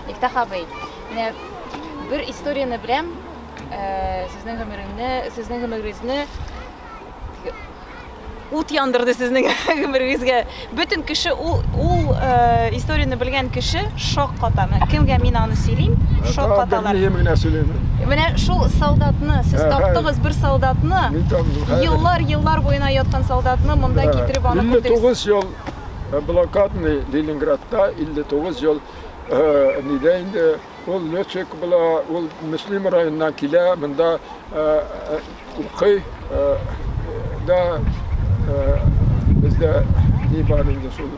Miftah abi, bir istoriyani bilem, sizning ömrünüzni ут yandırdı sizning ömrünüzge. Bütün kişi ul istoriyani bilgen kişi şok qatamı. Kimge men аны söyleyeyim? Şok qatalar. Менә шул солдатны, siz таптыгыз bir солдатны, yıllar boyuna yatқан солдатны монда китереп аны 59 yıl blokadni Leningrad'da 59 yıl nideyinde ol löçek bula ol Müslüm rayonundan kile bunda ukay da bizde nibarinde şol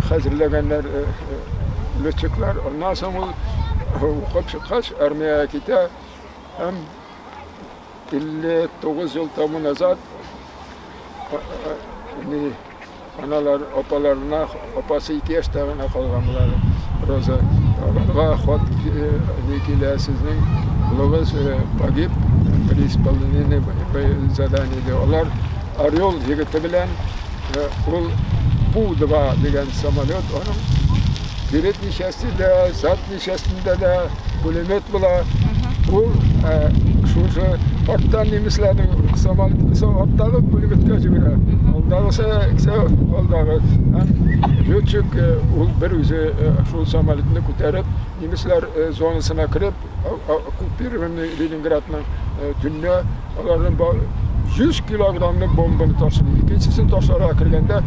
hazırlaganlar löçekler ondan sonra okup çıkış armiyaya gite hem 59 yıl tamam azat analar opalarına opası 2 yaşlarına kalganlar roza olarga xot nikile sizning ulug'ingiz pagib исполнение задание olar Oryol yigiti bilan ul Bu-2 degan samolyot onun pirit nishastida, zat nishastida da pulemyot bilan bu şu ortadan nemislarning samolyoti ortdagi pulemyotga jibra. Oldagisi oldağı löçük bir o'zi şu samolyotni ko'tarib nemislar zonasına kirib okupirованный Leningradning dunyo ularning 100 kilogramlik bombani tashladi. Ikkinchisini tashlashga kirganda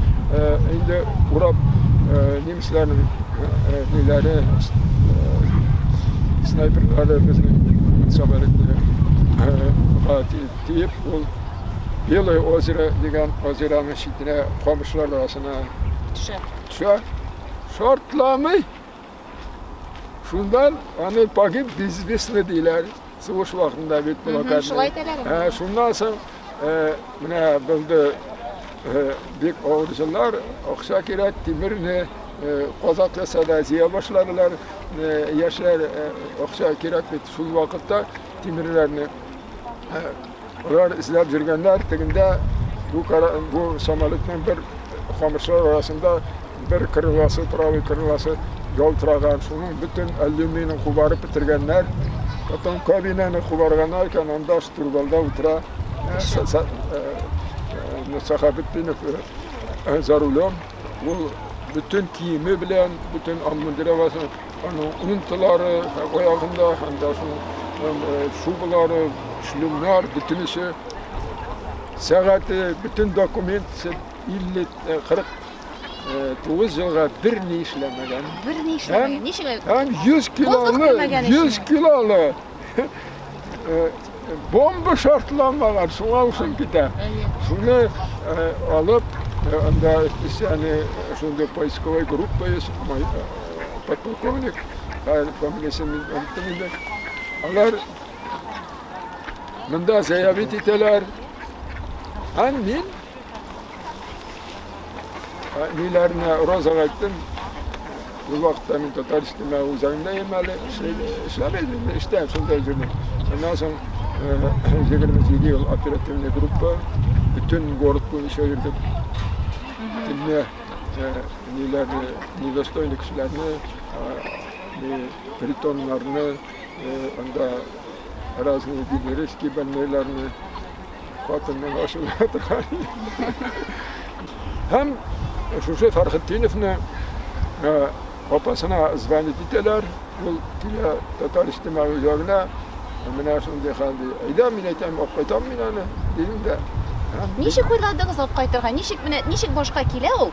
endi urab nemislarning nelari snayperlari bizning samolyotni tiyip Белое озеро degan ozeraning chetine qamishlar orasına tushar. Shortlamay shundan ani pagib bizvesni deylar. Sovuş vaqtida bet blokada. Shundan so'ng mana bildi bek o'g'rilar o'xsha kerak temirni qozoqlasada ziya boshladilar. Yoshlar o'xsha kerak deb shu vaqtda temirlarni ular izlab yurganlar teginde bu samolyotning bir xomishlar orasında bir kırılası, pravi kırılası yol turagan, şunun bütün alüminyum kubarıp bitirgenler, potom kabineni kubarganlar kan onda turbalda utura Sahabettinov Zarulom bu bütün kiyimi bilen, bütün ammundiravası, onun ununtuları, ayağında, handa şubuları, şlumlar, bütün işi, saati, bütün dokument 49 yılga bir ne işlemeden. Bir ne işlemeden? Nişe? Hem 100 kilolu bomba şartlanmalar, şuna usun gide. Şunu alıp, onda yani şunda poiskovoy gruppayız, подполковник, familiyasını unuttum. Onlar bunda ziyafet ettiler. Ben nelerine roza ettim. Bu vakitte ben Tataristan'a uzayımda yemeli, işlemedim, işte şunda üzüldüm. Ondan sonra 27 yıl operatifli grupa, bütün Gorutlu'nu çevirdik. Nedostoylu kişilerini, Britonlarını, onda razını biliriz ki ben nelerini Fatih'in aşırı hatırlayın. Hem şu Farhattinov'un papasına zvanit ettiler, bu Tataristan'a uzağına, ben şunu dedim, ayda minetem okuytam minanı dedim de. Nişik uyladınız okuytarga, nişik başka kile o?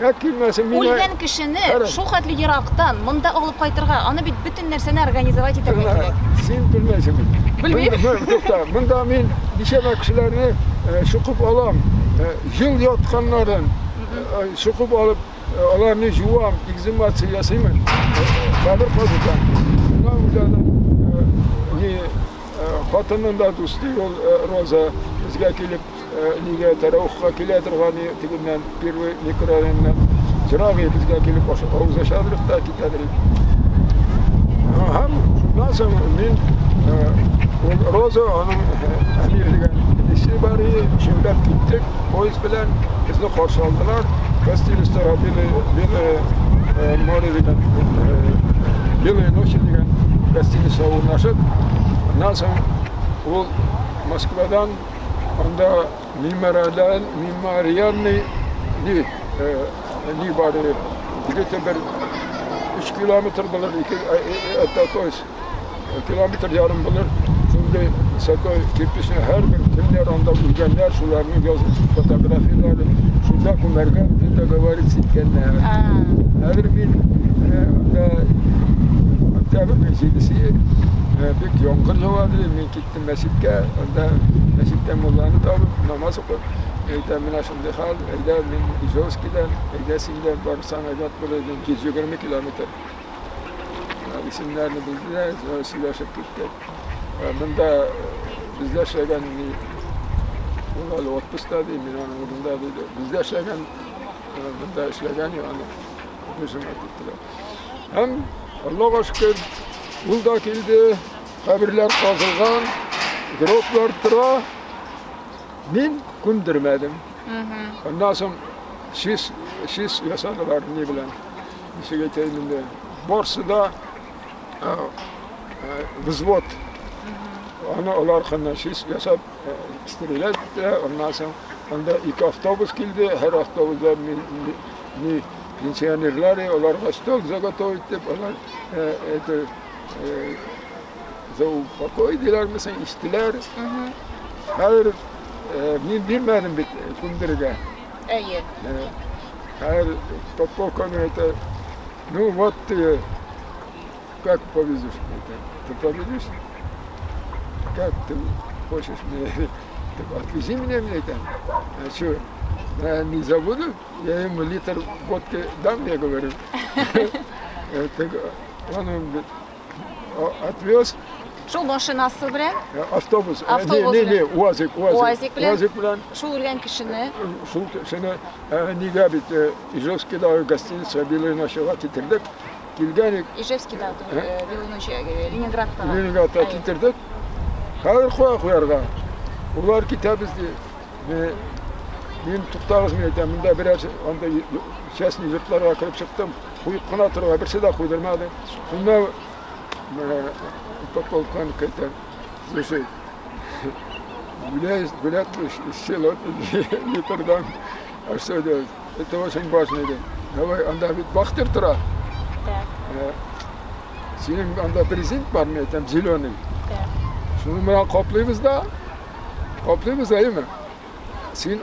Ya kilmesin mine. Ölgen kişini şu kadar Irak'tan, mında alıp kaytarga, ana bütün nerseni organizovat etmek gerek. Sen bilmezsin. Bilmiyorum. Mında men nişeme kişilerini şukup alam, yıl yatkanların şukup alıp onlarını yuvam, egzimasiya yasayman. Kabir kazıdan. Bundan uzadan Xotinin da do'sti yo'l roza bizga kelib nega taravihga kelaturgani tigidan первый mikrorayondan chiroq bizga kelib o'zlashadilikda ketadilik. Ham shundan so'ng men roza onun amir degan ishi bor edi, shundan ketdik, poyezd bilan bizni qarshi oldilar. Kastilistlar beni More'den Yılın Oşin'den gazetesi savunlaşıp nasıl o Moskva'dan onda mimariyan ni bari gidip bir 3 kilometre bulur, hatta 9 kilometre yarım bulur. Şimdi Sakoy kirpişine her bir kimler onda bulganlar, şularını yazıp fotoğrafları, şurada kumarga bir de gavarit sitkenler. Her bir tabi meselesi pek yoğun vardı. Ben gittim mescitte, onda mescitte Molla'nı tabi namaz okup, Mina şimdi hal, min İzoski'den, Sin'den Barsan Agat Bölü'den 220 kilometre. İsimlerini bildiler, söyleşip gittik. Bunda bizler şeyden olalı 30'da değil, Mina'nın odunda değil. Bizler şeyden, bunda işlegen yani, hücum ettiler. Hem Allah'a şükür, bulda kildi, kabirler kazılgan, groplar tıra, min kundurmadım. Ondan sonra şiş yasadılar, ne bilen, bir şey getirdiğinde. Borsada vızvot. Onlar kandan şiş yasab istiriler. Ondan sonra onda 2 avtobus kildi, her avtobusda pensionerler, onlar stol zagotovitip, onlar koydular mesela içtiler. Hayır, ben bilmedim kundurga. İyi. Hayır, toplu komünite, ну вот ты как повезешь это? Ты повезешь? Как ты хочешь мне? Ты отвези меня мне там. А что, я не забуду? Я ему литр водки дам, я говорю. Он отвез. Şol maşinası bilen? Avtobus. Ne, Uazik. Uazik bilen? Şol urgan kişini? Şol kişini niga bit İjevski'de gazetesi bilen aşağı getirdik. Kilganik. İjevski'de Leningrad'da. Leningrad'da getirdik. Hayır koyarga. Ular kitap izdi. Ben tutarız mı dedim. Bunda biraz onda şahsın yurtlara akırıp çıktım. Kuyup kına tırığa bir şey daha kuydurmadı. Sonra Попolkan kayıtlar. Слушай, гулять сел литрдан, а что делать? Это очень важно. Давай, анда ведь вахтер тра. Senin anda prezent var mı? Tam ziloni. Şunu ben kaplıyız değil mi? Sen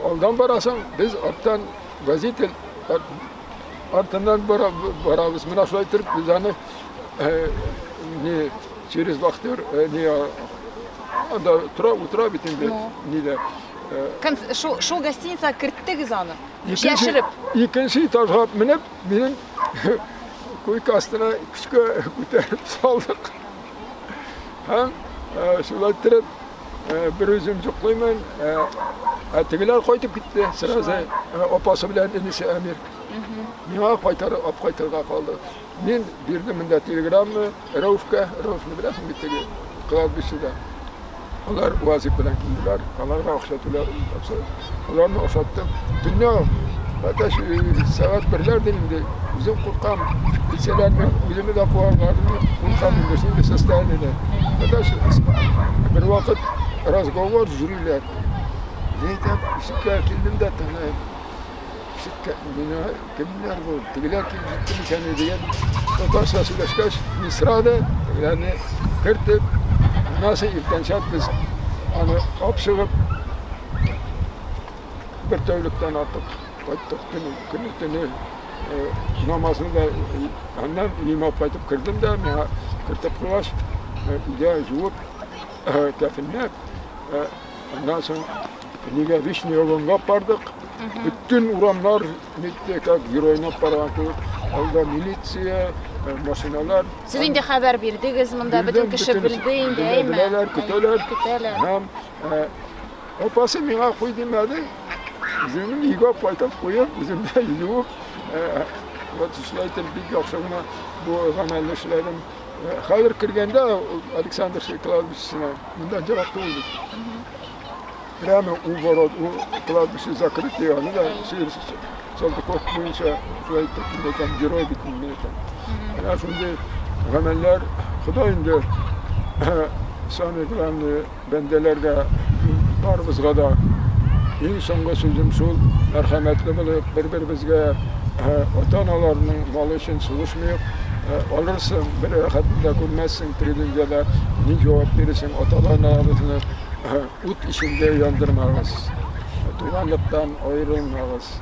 ondan barasan biz artan gazete artandan barabız. Buna şöyle biz hani ne через vaktör ne anda utra bitinde ne de şu gazetesi kırttık zanı. Yaşırıp. İkinci tarafı minip benim koyuk astına küçük götürüp saldık. Hem şöyle tırıp bir üzüm cuklayman tegiler koyup gitti sırası opası bilen enişte Emir. Nima qaytarga qoldi. Men berdim bunda telegramni Raufga bilasan bittagi klavbishida. Ular vazif bilan keldilar. Ularga o'xshatdilar. Ularni o'xshatdim. Dunyo atash saat birlar dedim. O'zim qo'rqam. Bilsalarni o'zimni da qo'rqam desin sostoyaniyda. Atash bir vaqt razgovor jurilar. Deydim, ishga keldim-da tanay. Kimler bu? Tigiler kim gittim kendi diyen. Otarsa süreçkaş Misra'da yani kırtıp nasıl irtenşat biz hani apşırıp bir tevlükten artık koyduk günü namazını da annem imam koyduk kırdım da kırtıp kılaş ya juup kafinler ondan sonra niye vişne yoluna vardık. Bütün uğramlar Mittekak, Giroynap Paranku, orada militsiya, maşinalar. Sizin de haber verdiniz bunda bütün kişi bildiğin değil mi? Kütüler. Hem opası mina koydum adı. Bizim yiga paytap koyup bizim de yiyor. Vatışlaytır bir akşamına bu gamelleşlerim. Hayır kirgende Alexander Şeklavic'sine bundan cevapta olduk. Prema uvorod, klavbiši zakritio, ne da sir Saldıkot boyunca şurayı tutunduğum giroy bitimliyken. Yani şimdi gameller Xudayında sani kılanlı bendelerge barbızga da insonga sözüm şol merhametli bulup bir-birimizge ota-analarının malı için sığışmayıp alırsın, bir hatında görmezsin predinceler, ne cevap verirsin otaların ağabeyini ut içinde yandırmağız. Duyanlıktan ayrılmağız.